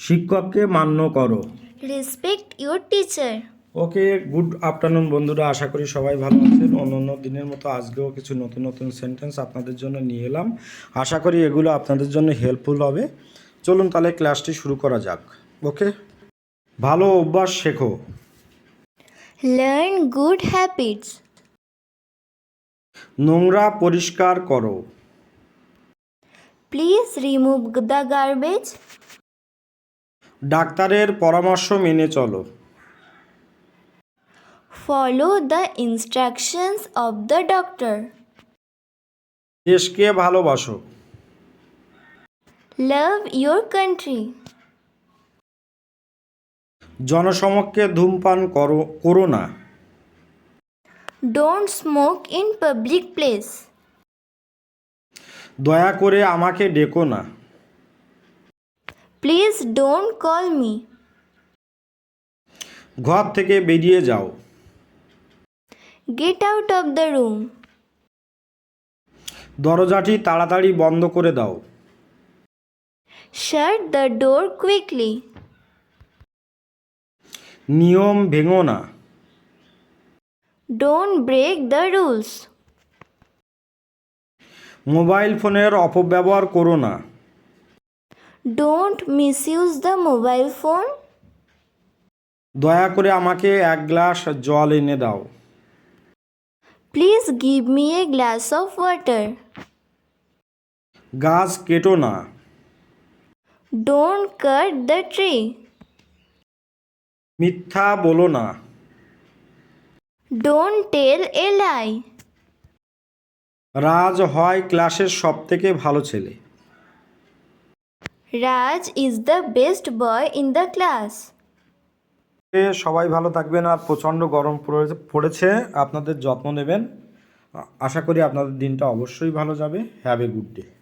শিক্ষককে মান্য করো। Respect your teacher. Okay, good afternoon বন্ধুরা, আশা করি সবাই ভালো আছেন। অন্য দিনের মতো আজকেও কিছু নতুন নতুন সেন্টেন্স আপনাদের জন্য নিয়ে এলাম। আশা করি এগুলো আপনাদের জন্য হেল্পফুল হবে। চলুন তাহলে ক্লাসটি শুরু করা যাক। ওকে, ভালো অভ্যাস শেখো। Learn good habits. নোংরা পরিষ্কার করো। Please remove the garbage. ডাক্তারের পরামর্শ মেনে চলো। Follow the instructions of the doctor. দেশকে ভালোবাসো। Love your country. জনসমক্ষে ধূমপান করো না। Don't smoke in public place. দয়া করে আমাকে ডেকো না। Please don't call me. ঘর থেকে বেরিয়ে যাও। Get out of the room. দরজাটি তাড়াতাড়ি বন্ধ করে দাও। Shut the door quickly. নিয়ম ভেঙো না। Don't break the rules. Mobile ফোনের অপব্যবহার করো না। Don't misuse the mobile phone. দয়া করে আমাকে এক গ্লাস জল এনে দাও। Please give me a glass of water. গাছ কেটো না। Don't cut the tree. মিথ্যা বলো না। Don't tell a lie. রাজ হয় ক্লাসের সবথেকে ভালো ছেলে। Raj is the best boy in the class. সবাই ভালো থাকবেন। আর প্রচণ্ড গরম পড়েছে, আপনাদের যত্ন নেবেন। আশা করি আপনাদের দিনটা অবশ্যই ভালো যাবে। Have a good day.